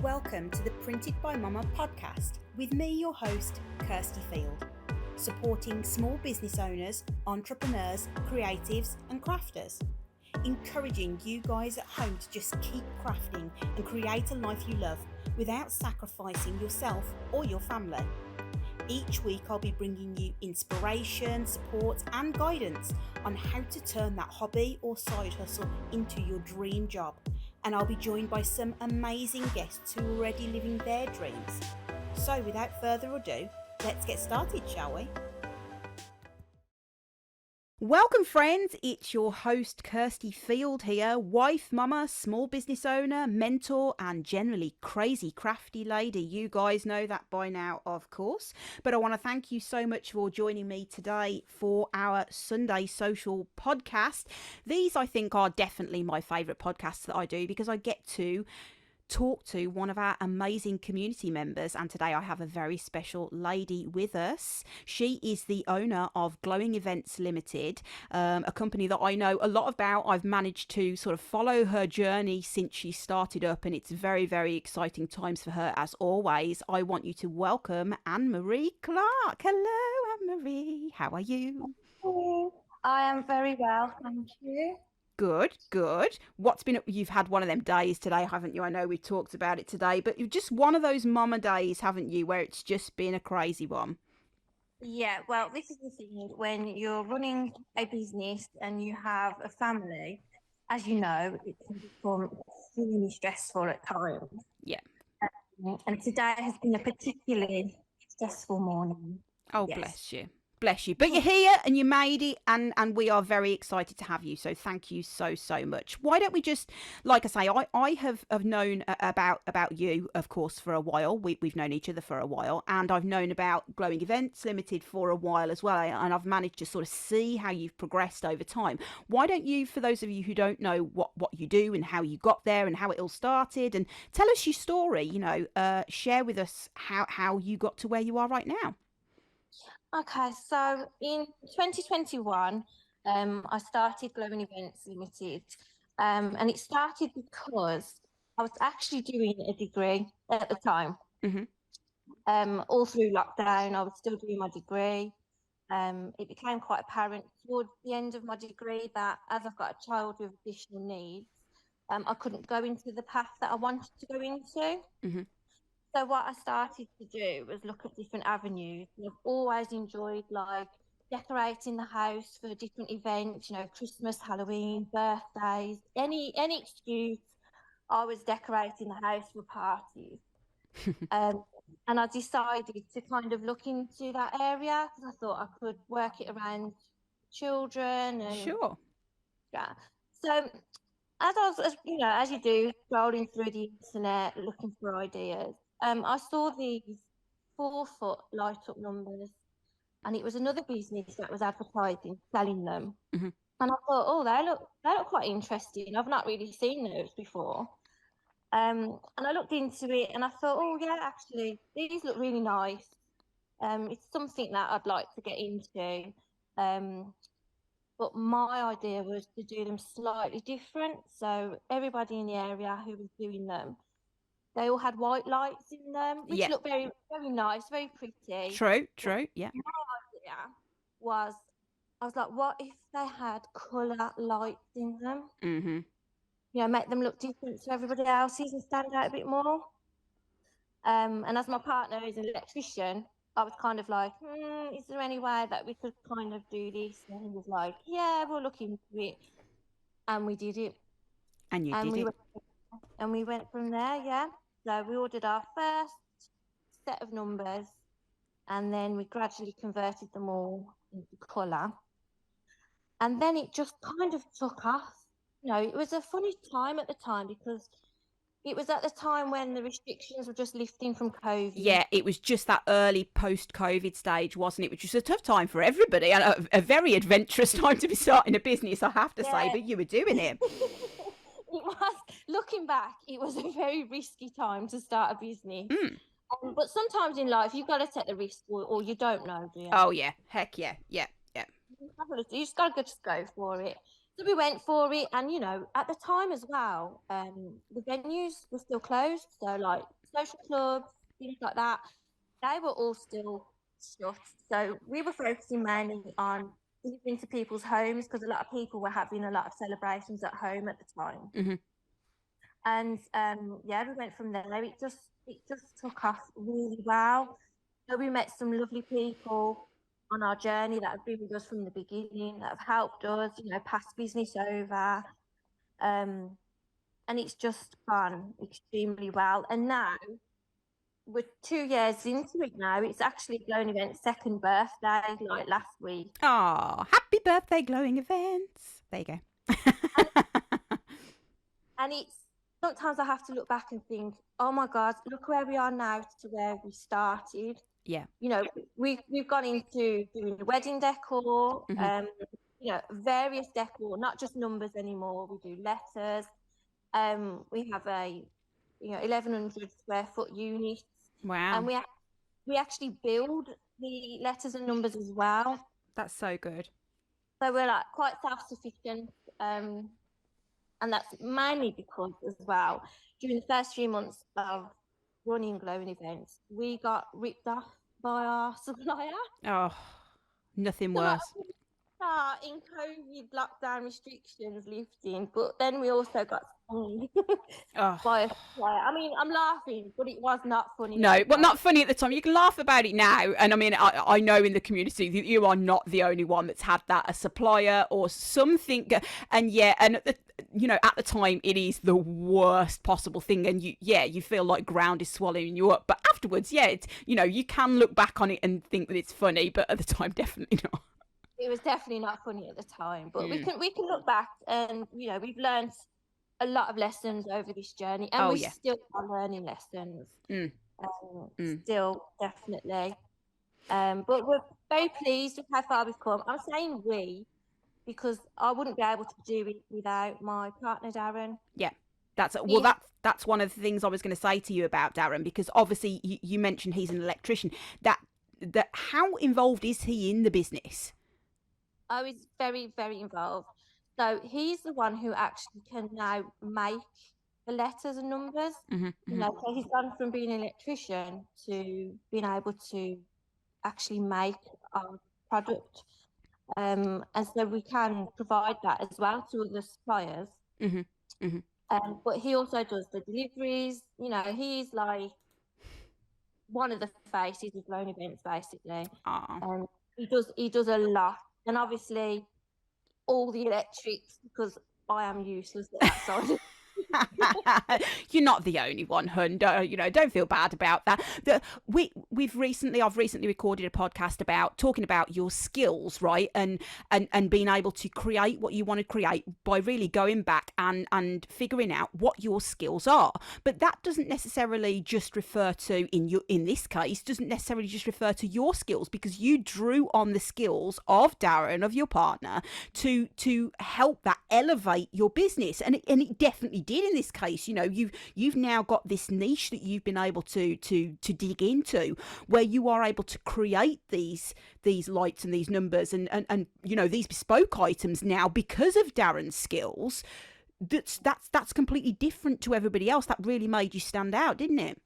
Welcome to the Printed by Mama podcast with me, your host, Kirsty Field, supporting small business owners, entrepreneurs, creatives and crafters, encouraging you guys at home to just keep crafting and create a life you love without sacrificing yourself or your family. Each week I'll be bringing you inspiration, support and guidance on how to turn that hobby or side hustle into your dream job. And I'll be joined by some amazing guests who are already living their dreams. So without further ado, let's get started, shall we? Welcome friends, it's your host Kirsty Field here, wife, mama, small business owner, mentor and generally crazy crafty lady. You guys know that by now, of course, but I want to thank you so much for joining me today for our Sunday social podcast. These I think are definitely my favourite podcasts that I do because I get to talk to one of our amazing community members, and today I have a very special lady with us. She is the owner of Glowing Events Ltd, a company that I know a lot about. I've managed to sort of follow her journey since she started up, and it's very, very exciting times for her as always. I want you to welcome Anne-Marie Clarke. Hello, Anne-Marie. How are you? Hello. I am very well, thank you. Good. What's been up? You've had one of them days today, haven't you? I know we talked about it today, but you've just one of those mama days, haven't you, where it's just been a crazy one? Yeah, well, this is the thing when you're running a business and you have a family, as you know, it can become extremely stressful at times. Yeah. And today has been a particularly stressful morning. Oh, Yes. bless you. Bless you. But you're here and you made it, and we are very excited to have you. So thank you so much. Why don't we just, like I say, I have known about you, of course, for a while. We've known each other for a while, and I've known about Glowing Events Limited for a while as well. And I've managed to sort of see how you've progressed over time. Why don't you, for those of you who don't know what you do and how you got there and how it all started, and tell us your story, share with us how you got to where you are right now. Okay, so in 2021, I started Glowing Events Limited, and it started because I was actually doing a degree at the time. Mm-hmm. All through lockdown, I was still doing my degree. It became quite apparent towards the end of my degree that as I've got a child with additional needs, I couldn't go into the path that I wanted to go into. Mm-hmm. So what I started to do was look at different avenues. And I've always enjoyed like decorating the house for different events, Christmas, Halloween, birthdays, any excuse. I was decorating the house for parties. And I decided to kind of look into that area because I thought I could work it around children and Sure. yeah. So as I was, as you do, scrolling through the internet looking for ideas, I saw these 4-foot light up numbers, and it was another business that was advertising, selling them. Mm-hmm. And I thought, oh, they look quite interesting. I've not really seen those before. And I looked into it, and I thought, oh yeah, actually, these look really nice. It's something that I'd like to get into. But my idea was to do them slightly different. So everybody in the area who was doing them, they all had white lights in them, which Yeah. looked very, very nice, very pretty. True. Yeah. My idea was, I was like, what if they had colour lights in them? Mm-hmm. Make them look different to everybody else's and stand out a bit more. And as my partner is an electrician, I was kind of like, is there any way that we could kind of do this? And he was like, yeah, we'll look into it. And we did it. And you did it. We went from there, yeah. So we ordered our first set of numbers, and then we gradually converted them all into colour. And then it just kind of took off. It was a funny time at the time because it was at the time when the restrictions were just lifting from COVID. Yeah, it was just that early post-COVID stage, wasn't it? Which was a tough time for everybody, and a very adventurous time to be starting a business, I have to say, but you were doing it. It was, looking back, it was a very risky time to start a business. But sometimes in life, you've got to take the risk or you don't know, do you? Oh, yeah. Heck yeah. You just got to just go for it. So we went for it, and at the time as well, the venues were still closed. So like social clubs, things like that, they were all still shut. So we were focusing mainly on delivering to people's homes because a lot of people were having a lot of celebrations at home at the time. Mm-hmm. And yeah, we went from there. It just took off really well. So we met some lovely people on our journey that have been with us from the beginning, that have helped us, pass business over. And it's just gone extremely well. And now we're 2 years into it now. It's actually Glowing Events' second birthday, like last week. Oh, happy birthday, Glowing Events. There you go. And, and it's sometimes I have to look back and think, oh my God, look where we are now to where we started. Yeah. We've gone into doing the wedding decor, Mm-hmm. various decor, not just numbers anymore. We do letters. We have a 1,100 square foot unit, and Wow. we actually build the letters and numbers as well. That's so good. So we're like quite self-sufficient, and that's mainly because as well during the first 3 months of running Glowing Events, we got ripped off by our supplier. Oh, nothing So like worse. we start in COVID lockdown restrictions lifting, but then we also got stung Oh. by a supplier. I mean, I'm laughing, but it was not funny at No, the well, time. not funny at the time. You can laugh about it now. And I mean, I know in the community that you are not the only one that's had that, a supplier or something. And yeah, and at the time, it is the worst possible thing. And you feel like ground is swallowing you up. But afterwards, yeah, you can look back on it and think that it's funny. But at the time, definitely not. It was definitely not funny at the time, but we Mm. can we can look back, and we've learned a lot of lessons over this journey, and Oh, we yeah. still are learning lessons. Mm. Mm. Still, definitely. But we're very pleased with how far we've come. I'm saying we because I wouldn't be able to do it without my partner Darren. Yeah. That's well. He That's one of the things I was going to say to you about Darren, because obviously you mentioned he's an electrician. That how involved is he in the business? I was very, very involved. So he's the one who actually can now make the letters and numbers. Mm-hmm. Mm-hmm. So he's gone from being an electrician to being able to actually make our product. And so we can provide that as well to other suppliers. Mm-hmm. Mm-hmm. But he also does the deliveries. He's like one of the faces of Glowing Events, basically. Ah. He does a lot, and obviously all the electrics because I am useless at that side. You're not the only one, hun. Don't feel bad about that. I've recently recorded a podcast about talking about your skills, right? And being able to create what you want to create by really going back and figuring out what your skills are. But that doesn't necessarily just refer to in this case doesn't necessarily just refer to your skills, because you drew on the skills of Darren, of your partner, to help that elevate your business, and it definitely did in this case. You've now got this niche that you've been able to dig into, where you are able to create these lights and these numbers and these bespoke items now because of Darren's skills. That's completely different to everybody else. That really made you stand out, didn't it?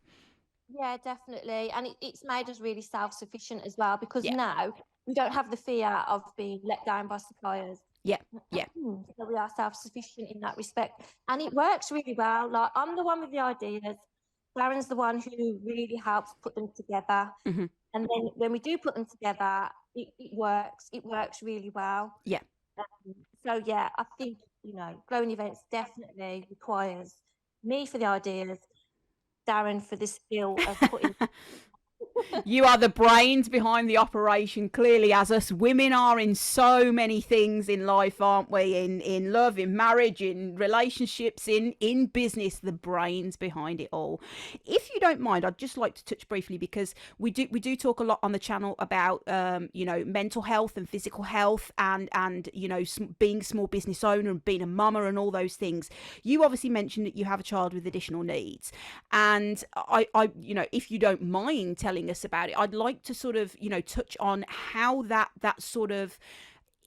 Yeah, definitely. And it's made us really self-sufficient as well, because Yeah. now we don't have the fear of being let down by suppliers. Yeah. Yeah. So we are self-sufficient in that respect. And it works really well. Like, I'm the one with the ideas. Darren's the one who really helps put them together. Mm-hmm. And then when we do put them together, it works. It works really well. Yeah. So yeah, I think, Glowing Events definitely requires me for the ideas, Darren for the skill of putting. You are the brains behind the operation, clearly, as us women are in so many things in life, aren't we? In love, in marriage, in relationships, in business, the brains behind it all. If you don't mind, I'd just like to touch briefly, because we do talk a lot on the channel about mental health and physical health, and being a small business owner and being a mama and all those things. You obviously mentioned that you have a child with additional needs, and I if you don't mind telling us about it, I'd like to sort of touch on how that sort of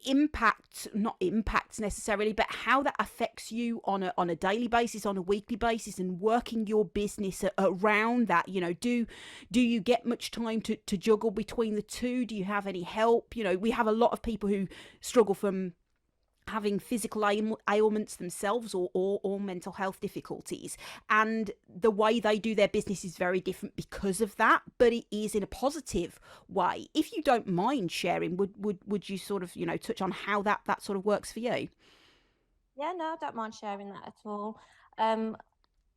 impact, not impacts necessarily, but how that affects you on a daily basis, on a weekly basis, and working your business around that. Do you get much time to juggle between the two? Do you have any help? We have a lot of people who struggle from having physical ailments themselves, or mental health difficulties, and the way they do their business is very different because of that, but it is in a positive way. If you don't mind sharing, would you sort of touch on how that sort of works for you? Yeah, no, I don't mind sharing that at all. Um,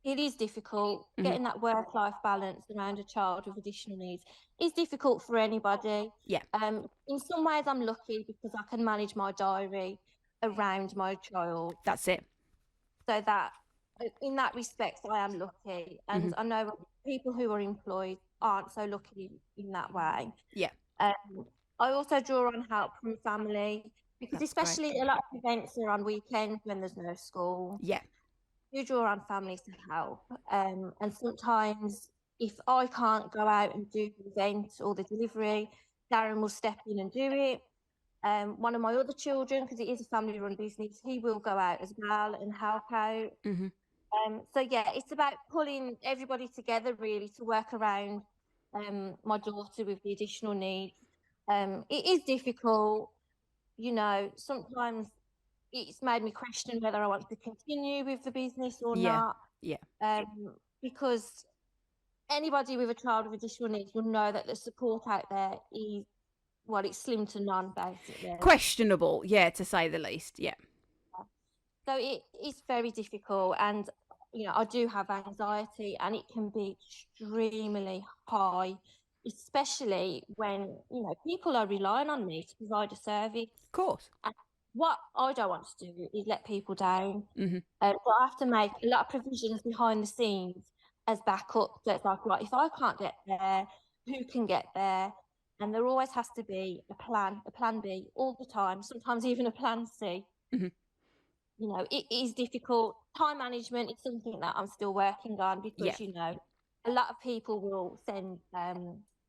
it is difficult Hmm. getting that work-life balance around a child with additional needs. Is difficult for anybody. Yeah, In some ways, I'm lucky because I can manage my diary around my child, that's it. so that in that respect, I am lucky. Hmm. And I know people who are employed aren't so lucky in that way. Yeah, Um, I also draw on help from family because, that's great. especially a lot of events are on weekends when there's no school. Yeah. You draw on families to help. And sometimes, if I can't go out and do the event or the delivery, Darren will step in and do it. One of my other children, because it is a family run business, he will go out as well and help out. Hmm. So yeah, it's about pulling everybody together really to work around my daughter with the additional needs. It is difficult, sometimes it's made me question whether I want to continue with the business or Yeah. not. Yeah. Because anybody with a child with additional needs will know that the support out there is, well, it's slim to none, basically. Questionable, yeah, to say the least. Yeah. So it is very difficult, and I do have anxiety, and it can be extremely high, especially when people are relying on me to provide a service. Of course. And what I don't want to do is let people down. Hmm. So I have to make a lot of provisions behind the scenes as backup. So it's like, right, if I can't get there, who can get there? And there always has to be a plan B all the time, sometimes even a plan C. Hmm. It is difficult. Time management is something that I'm still working on Yeah. because, a lot of people will send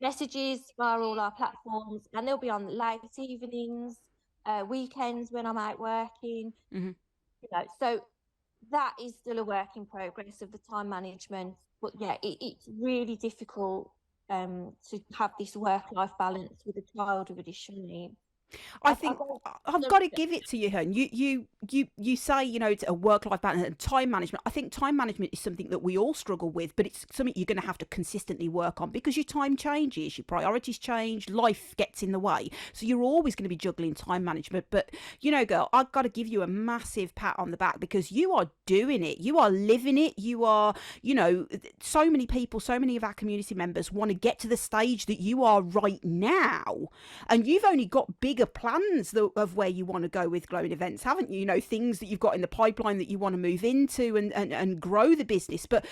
messages via all our platforms, and they'll be on late evenings, weekends when I'm out working, Hmm. so that is still a work in progress of the time management. But yeah, it's really difficult to have this work-life balance with a child with additional needs. I I think don't I've got to give it to you, Hun. You say it's a work life balance and time management. I think time management is something that we all struggle with, but it's something you're going to have to consistently work on because your time changes, your priorities change, life gets in the way. So you're always going to be juggling time management. But girl, I've got to give you a massive pat on the back because you are doing it. You are living it. You are, so many people, so many of our community members want to get to the stage that you are right now, and you've only got bigger plans of where you want to go with Glowing Events, haven't you? Things that you've got in the pipeline that you want to move into and grow the business. But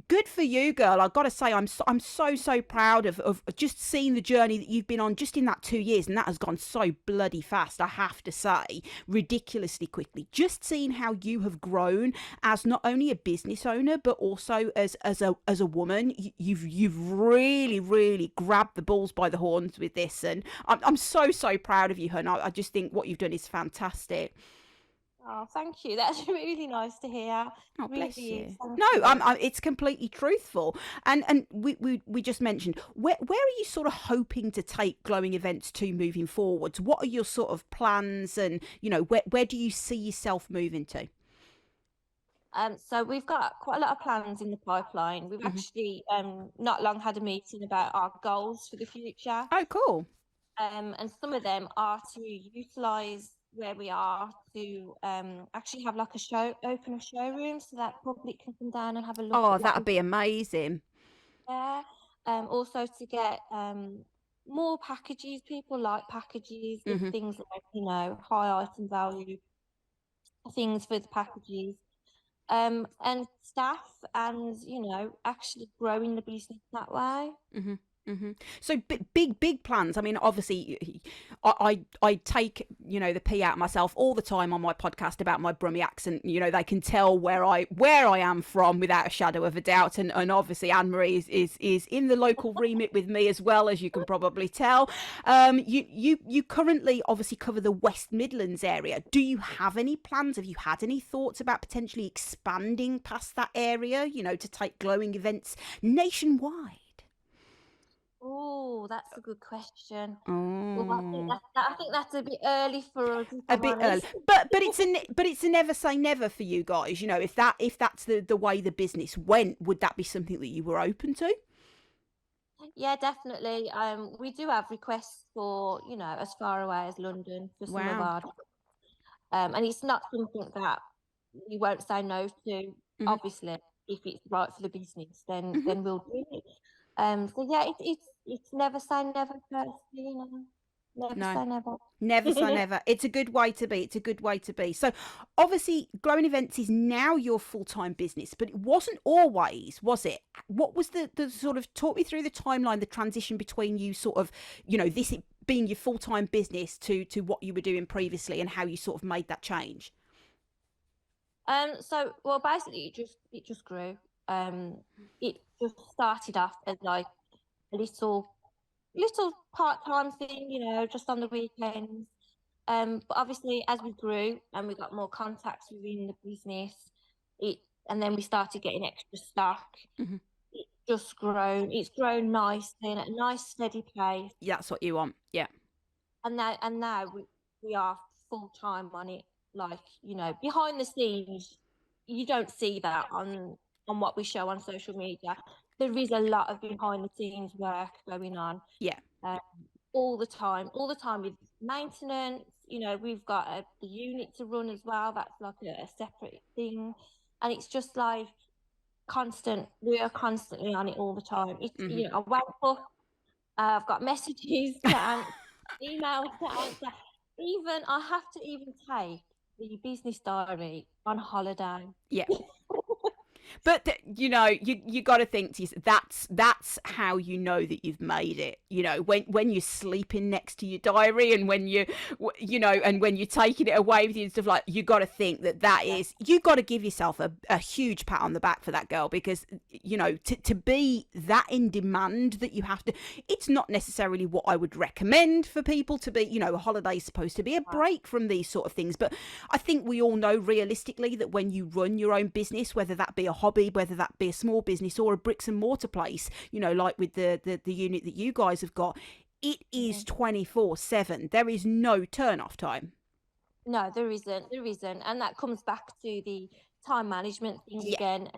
good for you, girl. I've got to say, I'm so proud of just seeing the journey that you've been on just in that 2 years, and that has gone so bloody fast. I have to say, ridiculously quickly. Just seeing how you have grown as not only a business owner but also as a woman. You've really grabbed the bulls by the horns with this, and I'm so proud of you, hun. I just think what you've done is fantastic. Oh, thank you. That's really nice to hear. Oh, bless Really is. you. Thank No, you. it's completely truthful. And we just mentioned, where are you sort of hoping to take Glowing Events to moving forwards? What are your sort of plans, and where do you see yourself moving to? So we've got quite a lot of plans in the pipeline. We've Hmm. actually not long had a meeting about our goals for the future. Oh, cool. And some of them are to utilise where we are to actually have like open a showroom so that public can come down and have a look Oh, at what that'd we've be amazing. there. Also to get more packages. People like packages with Hmm. things like, high item value things for the packages. And staff and, actually growing the business that way. Hmm. So big plans. I mean, obviously, I take the pee out of myself all the time on my podcast about my Brummie accent. They can tell where I am from without a shadow of a doubt. And obviously, Anne Marie is in the local remit with me as well, as you can probably tell. You currently obviously cover the West Midlands area. Do you have any plans? Have you had any thoughts about potentially expanding past that area? To take glowing events nationwide. Oh, that's a good question. Well, Oh, I think that's a bit early for us, if a I'm bit early, honest. but it's a never say never for you guys. If that's the way the business went, would that be something that you were open to? Yeah, definitely. We do have requests for, as far away as London for some of Wow. our, and it's not something that we won't say no to. Hmm. Obviously, if it's right for the business, then Hmm. we'll do it. So yeah, it's never say never, Kirsty, never No. say never. Never say never. It's a good way to be. It's a good way to be. So, obviously, Glowing Events is now your full time business, but it wasn't always, was it? What was the sort of talk me through the timeline, the transition between you sort of, this being your full time business to what you were doing previously and how you sort of made that change? So well, basically, it just grew. It just started off as like a little part-time thing, just on the weekends. But obviously, as we grew and we got more contacts within the business, it and then we started getting extra stock. Hmm. It's just grown. It's grown nicely and at a nice steady pace. That's what you want. Yeah. And now we are full time on it. Like, behind the scenes, you don't see that on what we show on social media. There is a lot of behind the scenes work going on. Yeah. Um, all the time with maintenance. We've got the unit to run as well. That's like a separate thing, and it's just like constant. We are constantly on it all the time. It's Hmm. I wake up, I've got messages to answer, emails to answer. Even I have to even take the business diary on holiday. Yeah. But you got to think to yourself, that's how you know that you've made it. When you're sleeping next to your diary, and when and when you're taking it away with you and stuff, like, you got to think that Yeah, is, you got to give yourself a huge pat on the back for that, girl, because to be that in demand that you have to. It's not necessarily what I would recommend for people to be. A holiday is supposed to be a right. break from these sort of things, but I think we all know realistically that when you run your own business, whether that be a hobby, whether that be a small business or a bricks and mortar place, like with the unit that you guys have got, it is Mhm. 24/7. There is no turn off time. No, there isn't. There isn't. And that comes back to the time management thing Yeah. again.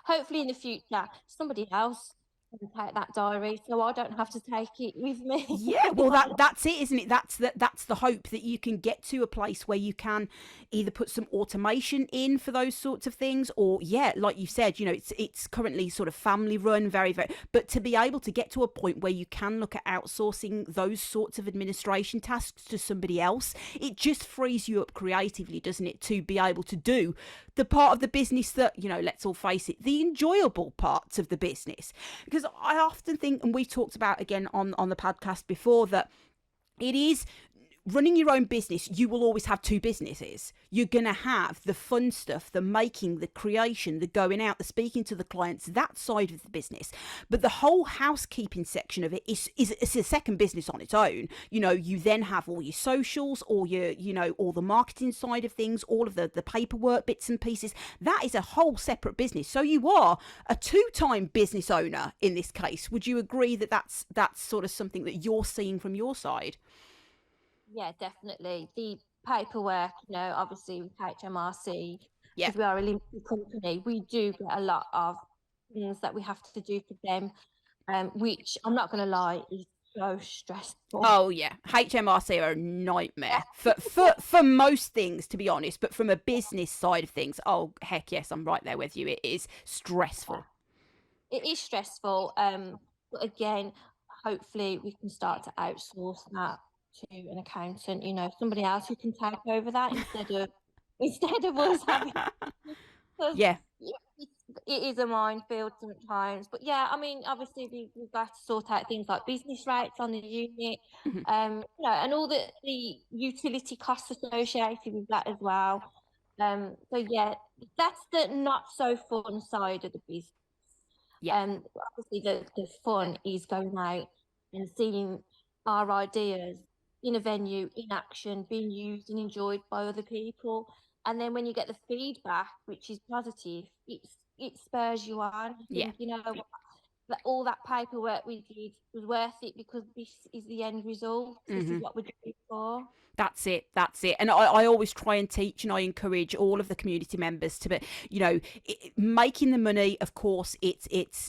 Hopefully in the future, somebody else can take that diary so I don't have to take it with me. Yeah, well, that's it, isn't it? That's the hope, that you can get to a place where you can either put some automation in for those sorts of things, or, yeah, like you said, it's currently sort of family run, very very, but to be able to get to a point where you can look at outsourcing those sorts of administration tasks to somebody else, it just frees you up creatively, doesn't it, to be able to do the part of the business that, let's all face it, the enjoyable parts of the business. Because I often think, and we talked about again on the podcast before, that it is running your own business. You will always have two businesses. You're going to have the fun stuff, the making, the creation, the going out, the speaking to the clients, that side of the business. But the whole housekeeping section of it is it's a second business on its own. You then have all your socials, all your, all the marketing side of things, all of the paperwork bits and pieces. That is a whole separate business. So you are a two-time business owner in this case. Would you agree that that's sort of something that you're seeing from your side? Yeah, definitely. The paperwork, obviously with HMRC, Yeah. because we are a limited company, we do get a lot of things that we have to do for them, which I'm not going to lie is so stressful. Oh yeah, HMRC are a nightmare for most things, to be honest. But from a business side of things, oh heck yes, I'm right there with you. It is Yeah, stressful. it is stressful. But again, hopefully we can start to outsource that to an accountant, somebody else who can take over that instead of us having. Because Yeah. it is a minefield sometimes. But yeah, I mean, obviously we've got to sort out things like business rates on the unit, Mhm. and all the utility costs associated with that as well. So yeah, that's the not so fun side of the business. Yeah. Obviously the fun is going out and seeing our ideas in a venue, in action, being used and enjoyed by other people. And then when you get the feedback, which is positive, it spurs you on. You Yeah. think, that all that paperwork we did was worth it because this is the end result. This is Hmm. what we're doing it for. That's it. That's it. And I always try and teach and I encourage all of the community members to be, making the money. Of course, it's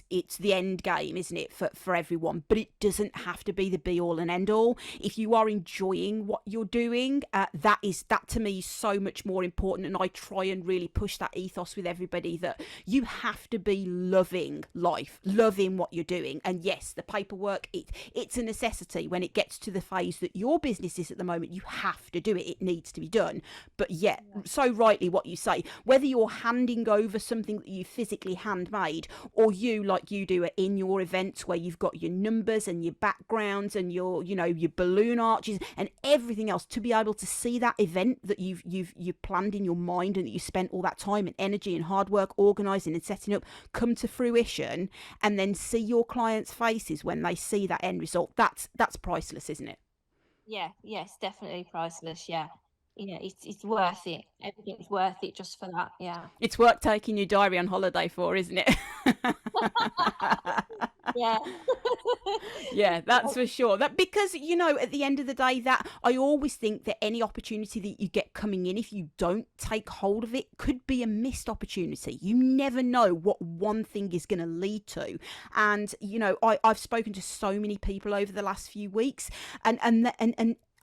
the end game, isn't it, for everyone? But it doesn't have to be the be all and end all. If you are enjoying what you're doing, that to me is so much more important. And I try and really push that ethos with everybody that you have to be loving life, loving what you're doing. And yes, the paperwork, it's a necessity when it gets to the phase that your business is at the moment. You have to do it. It needs to be done. But yeah, Yeah. so rightly what you say, whether you're handing over something that you physically handmade or you, like you do, are in your events where you've got your numbers and your backgrounds and your balloon arches and everything else, to be able to see that event that you've planned in your mind and that you spent all that time and energy and hard work organizing and setting up come to fruition, and then see your clients' faces when they see that end result. That's priceless, isn't it? Yeah, yes, definitely priceless. Yeah. Yeah, it's worth it. Everything's worth it just for that. Yeah. It's worth taking your diary on holiday for, isn't it? Yeah. Yeah, that's for sure. That because at the end of the day, that I always think that any opportunity that you get coming in, if you don't take hold of it, could be a missed opportunity. You never know what one thing is going to lead to. And I've spoken to so many people over the last few weeks, and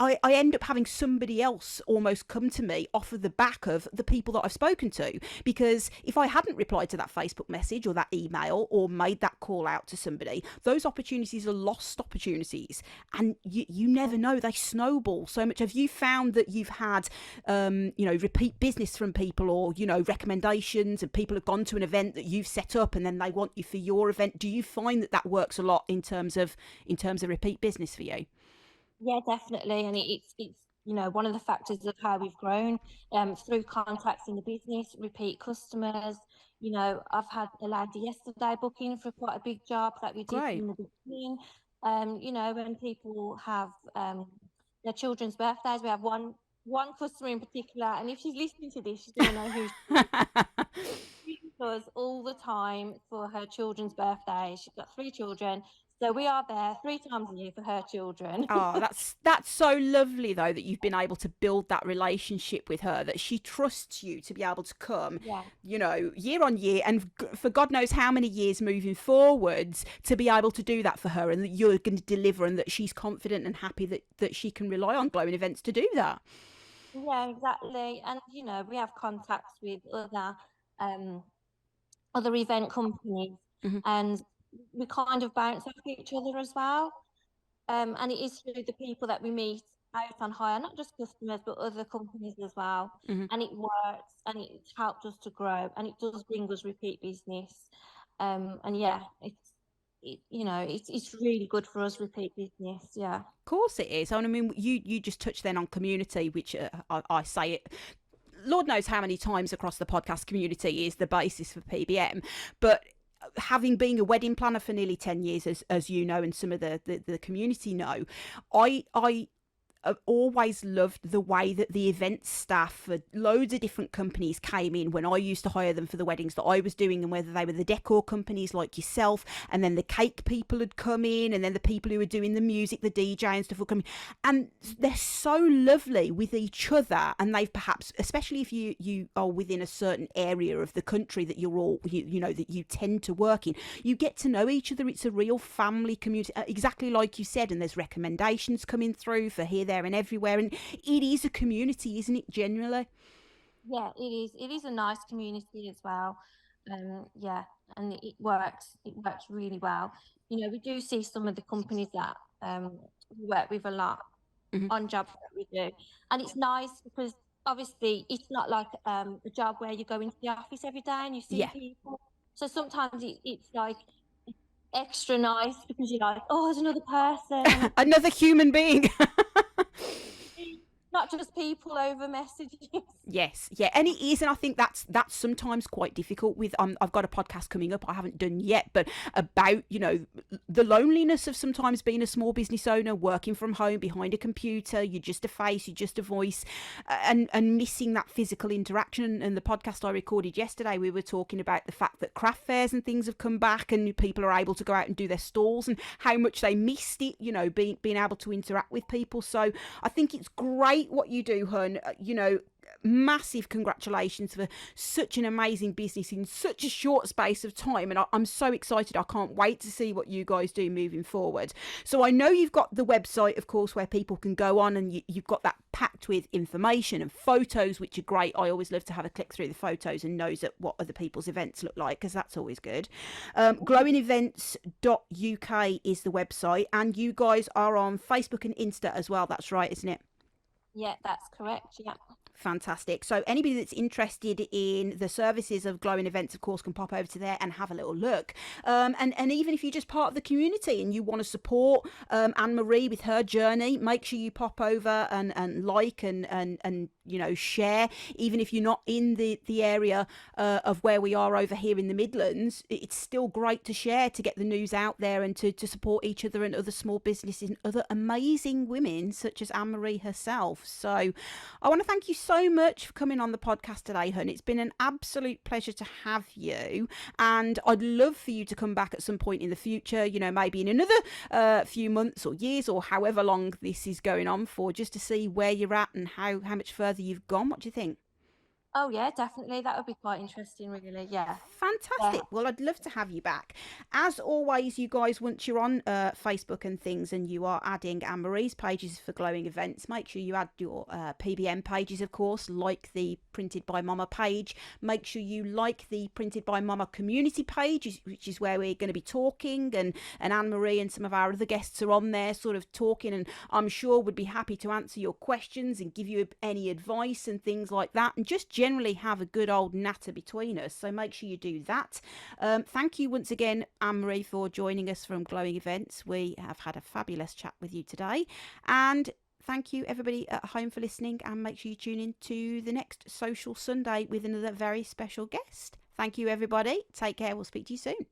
I end up having somebody else almost come to me off of the back of the people that I've spoken to. Because if I hadn't replied to that Facebook message or that email or made that call out to somebody, those opportunities are lost opportunities. And you never know, they snowball so much. Have you found that you've had, repeat business from people, or, recommendations, and people have gone to an event that you've set up and then they want you for your event? Do you find that that works a lot in terms of repeat business for you? Yeah, definitely. And it's one of the factors of how we've grown, through contacts in the business, repeat customers. I've had a lady yesterday booking for quite a big job that we did Great. in the beginning. When people have their children's birthdays, we have one customer in particular, and if she's listening to this, she's going to know who she does all the time for her children's birthdays. She's got three children, so we are there 3 times a year for her children. Oh, that's so lovely though, that you've been able to build that relationship with her, that she trusts you to be able to come, Yeah. year on year, and for God knows how many years moving forwards, to be able to do that for her, and that you're going to deliver, and that she's confident and happy that she can rely on Glowing Events to do that. Yeah, exactly. And we have contacts with um other event companies, Hmm. and we kind of bounce off each other as well. And it is through the people that we meet out on hire, not just customers, but other companies as well. Hmm. And it works, and it's helped us to grow, and it does bring us repeat business. And yeah, it's really good for us repeat business. Yeah. Of course it is. I mean, you just touched then on community, which I say it Lord knows how many times across the podcast, community is the basis for PBM. But having been a wedding planner for nearly 10 years, as you know, and some of the community know, I I've always loved the way that the event staff for loads of different companies came in when I used to hire them for the weddings that I was doing, and whether they were the decor companies like yourself, and then the cake people had come in, and then the people who were doing the music, the DJ and stuff would come in. And they're so lovely with each other, and they've perhaps, especially if you are within a certain area of the country that you're all, that you tend to work in, you get to know each other. It's a real family community, exactly like you said, and there's recommendations coming through for here, there and everywhere, and it is a community, isn't it, generally? Yeah, it is. It is a nice community as well. Yeah, and it works. It works really well. We do see some of the companies that we work with a lot Hmm. on jobs that we do, and it's nice because obviously it's not like a job where you go into the office every day and you see Yeah. people. So sometimes it's like extra nice because you're like, oh, there's another person. Another human being. Not just people over messages. Yes, yeah, and it is, and I think that's sometimes quite difficult. With I've got a podcast coming up I haven't done yet, but about the loneliness of sometimes being a small business owner, working from home behind a computer. You're just a face, you're just a voice, and missing that physical interaction. And the podcast I recorded yesterday, we were talking about the fact that craft fairs and things have come back, and people are able to go out and do their stalls, and how much they missed it. Being able to interact with people. So I think it's great what you do, hun. Massive congratulations for such an amazing business in such a short space of time, and I'm so excited. I can't wait to see what you guys do moving forward. So I know you've got the website, of course, where people can go on, and you've got that packed with information and photos, which are great. I always love to have a click through the photos and knows what other people's events look like, because that's always good. glowingevents.uk is the website, and you guys are on Facebook and Insta as well. That's right, isn't it? Yeah, that's correct. Yeah. Fantastic. So anybody that's interested in the services of Glowing Events, of course, can pop over to there and have a little look. And even if you're just part of the community and you want to support Anne-Marie with her journey, make sure you pop over and like and share. Even if you're not in the area of where we are over here in the Midlands, it's still great to share, to get the news out there, and to support each other and other small businesses and other amazing women such as Anne-Marie herself. So I want to thank you so much for coming on the podcast today, hun. It's been an absolute pleasure to have you, and I'd love for you to come back at some point in the future, maybe in another few months or years, or however long this is going on for, just to see where you're at and how much further you've gone. What do you think? Oh yeah, definitely. That would be quite interesting, really. Yeah. Yeah. Fantastic. Well, I'd love to have you back. As always, you guys, once you're on Facebook and things and you are adding Anne-Marie's pages for Glowing Events, make sure you add your PBM pages, of course, like the Printed by Mama page. Make sure you like the Printed by Mama community page, which is where we're going to be talking, and Anne-Marie and some of our other guests are on there sort of talking, and I'm sure would be happy to answer your questions and give you any advice and things like that, and just generally have a good old natter between us. So make sure you do that. Thank you once again, Anne-Marie, for joining us from Glowing Events. We have had a fabulous chat with you today, and thank you everybody at home for listening, and make sure you tune in to the next Social Sunday with another very special guest. Thank you everybody. Take care. We'll speak to you soon.